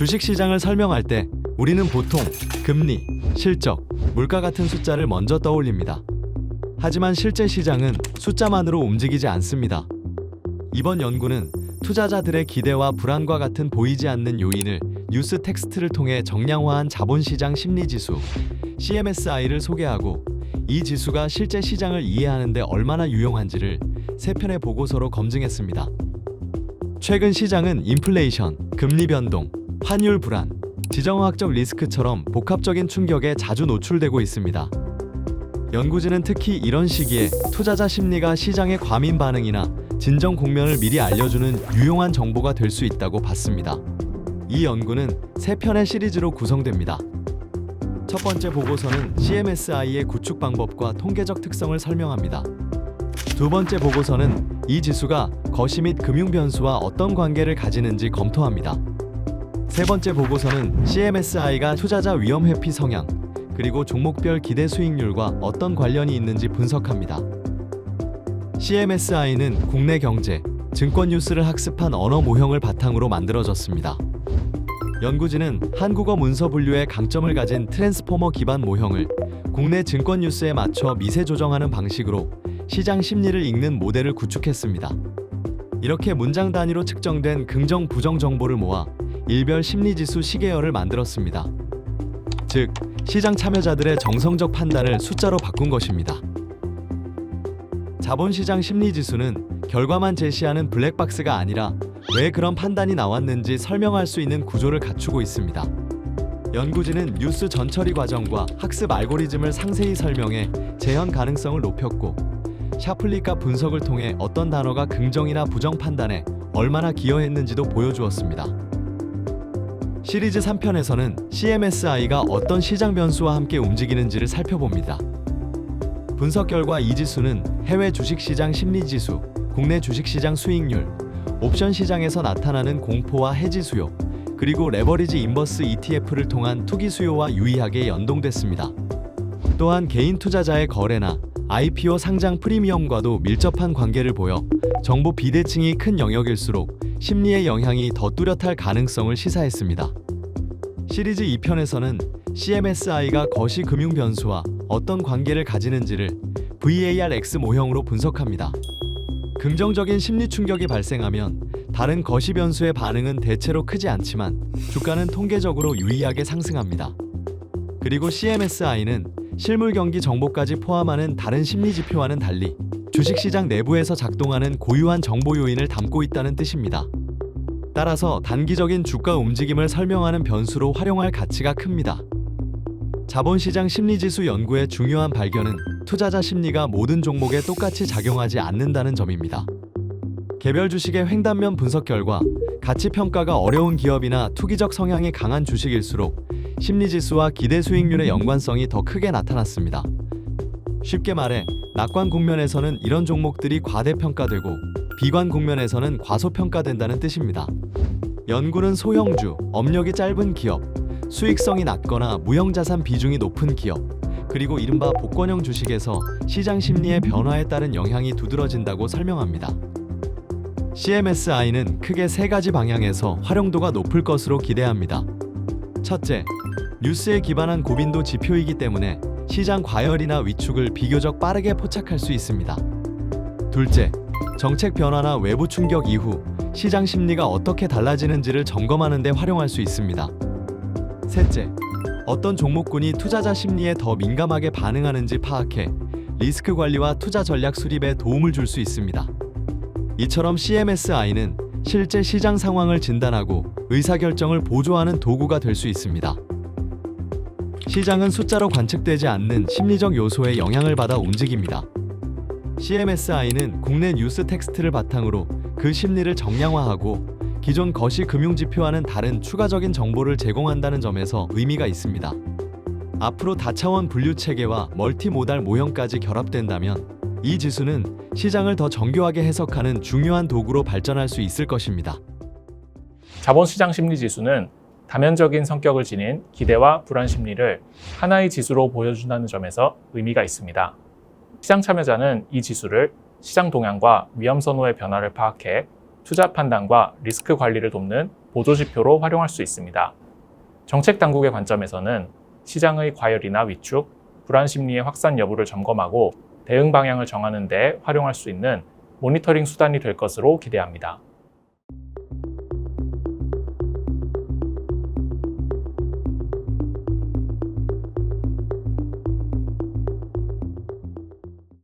주식시장을 설명할 때 우리는 보통 금리, 실적, 물가 같은 숫자를 먼저 떠올립니다. 하지만 실제 시장은 숫자만으로 움직이지 않습니다. 이번 연구는 투자자들의 기대와 불안과 같은 보이지 않는 요인을 뉴스 텍스트를 통해 정량화한 자본시장 심리지수 CMSI를 소개하고 이 지수가 실제 시장을 이해하는 데 얼마나 유용한지를 세 편의 보고서로 검증했습니다. 최근 시장은 인플레이션, 금리 변동, 환율 불안, 지정학적 리스크처럼 복합적인 충격에 자주 노출되고 있습니다. 연구진은 특히 이런 시기에 투자자 심리가 시장의 과민 반응이나 진정 국면을 미리 알려주는 유용한 정보가 될 수 있다고 봤습니다. 이 연구는 세 편의 시리즈로 구성됩니다. 첫 번째 보고서는 CMSI의 구축 방법과 통계적 특성을 설명합니다. 두 번째 보고서는 이 지수가 거시 및 금융 변수와 어떤 관계를 가지는지 검토합니다. 세 번째 보고서는 CMSI가 투자자 위험 회피 성향, 그리고 종목별 기대 수익률과 어떤 관련이 있는지 분석합니다. CMSI는 국내 경제, 증권 뉴스를 학습한 언어 모형을 바탕으로 만들어졌습니다. 연구진은 한국어 문서 분류의 강점을 가진 트랜스포머 기반 모형을 국내 증권 뉴스에 맞춰 미세 조정하는 방식으로 시장 심리를 읽는 모델을 구축했습니다. 이렇게 문장 단위로 측정된 긍정, 부정 정보를 모아 일별 심리지수 시계열을 만들었습니다. 즉, 시장 참여자들의 정성적 판단을 숫자로 바꾼 것입니다. 자본시장 심리지수는 결과만 제시하는 블랙박스가 아니라 왜 그런 판단이 나왔는지 설명할 수 있는 구조를 갖추고 있습니다. 연구진은 뉴스 전처리 과정과 학습 알고리즘을 상세히 설명해 재현 가능성을 높였고 샤플리값 분석을 통해 어떤 단어가 긍정이나 부정 판단에 얼마나 기여했는지도 보여주었습니다. 시리즈 3편에서는 CMSI가 어떤 시장 변수와 함께 움직이는지를 살펴봅니다. 분석 결과 이 지수는 해외 주식시장 심리지수, 국내 주식시장 수익률, 옵션 시장에서 나타나는 공포와 해지 수요, 그리고 레버리지 인버스 ETF를 통한 투기 수요와 유의하게 연동됐습니다. 또한 개인 투자자의 거래나 IPO 상장 프리미엄과도 밀접한 관계를 보여 정보 비대칭이 큰 영역일수록 심리의 영향이 더 뚜렷할 가능성을 시사했습니다. 시리즈 2편에서는 CMSI가 거시 금융 변수와 어떤 관계를 가지는지를 VARX 모형으로 분석합니다. 긍정적인 심리 충격이 발생하면 다른 거시 변수의 반응은 대체로 크지 않지만 주가는 통계적으로 유의하게 상승합니다. 그리고 CMSI는 실물 경기 정보까지 포함하는 다른 심리 지표와는 달리 주식시장 내부에서 작동하는 고유한 정보 요인을 담고 있다는 뜻입니다. 따라서 단기적인 주가 움직임을 설명하는 변수로 활용할 가치가 큽니다. 자본시장 심리지수 연구의 중요한 발견은 투자자 심리가 모든 종목에 똑같이 작용하지 않는다는 점입니다. 개별 주식의 횡단면 분석 결과 가치 평가가 어려운 기업이나 투기적 성향이 강한 주식일수록 심리지수와 기대 수익률의 연관성이 더 크게 나타났습니다. 쉽게 말해 낙관 국면에서는 이런 종목들이 과대평가되고 비관 국면에서는 과소평가된다는 뜻입니다. 연구는 소형주, 업력이 짧은 기업, 수익성이 낮거나 무형자산 비중이 높은 기업, 그리고 이른바 복권형 주식에서 시장 심리의 변화에 따른 영향이 두드러진다고 설명합니다. CMSI는 크게 세 가지 방향에서 활용도가 높을 것으로 기대합니다. 첫째, 뉴스에 기반한 고빈도 지표이기 때문에 시장 과열이나 위축을 비교적 빠르게 포착할 수 있습니다. 둘째, 정책 변화나 외부 충격 이후 시장 심리가 어떻게 달라지는지를 점검하는 데 활용할 수 있습니다. 셋째, 어떤 종목군이 투자자 심리에 더 민감하게 반응하는지 파악해 리스크 관리와 투자 전략 수립에 도움을 줄 수 있습니다. 이처럼 CMSI는 실제 시장 상황을 진단하고 의사결정을 보조하는 도구가 될 수 있습니다. 시장은 숫자로 관측되지 않는 심리적 요소에 영향을 받아 움직입니다. CMSI는 국내 뉴스 텍스트를 바탕으로 그 심리를 정량화하고 기존 거시 금융 지표와는 다른 추가적인 정보를 제공한다는 점에서 의미가 있습니다. 앞으로 다차원 분류 체계와 멀티모달 모형까지 결합된다면 이 지수는 시장을 더 정교하게 해석하는 중요한 도구로 발전할 수 있을 것입니다. 자본시장 심리지수는 다면적인 성격을 지닌 기대와 불안 심리를 하나의 지수로 보여준다는 점에서 의미가 있습니다. 시장 참여자는 이 지수를 시장 동향과 위험 선호의 변화를 파악해 투자 판단과 리스크 관리를 돕는 보조지표로 활용할 수 있습니다. 정책 당국의 관점에서는 시장의 과열이나 위축, 불안 심리의 확산 여부를 점검하고 대응 방향을 정하는 데 활용할 수 있는 모니터링 수단이 될 것으로 기대합니다.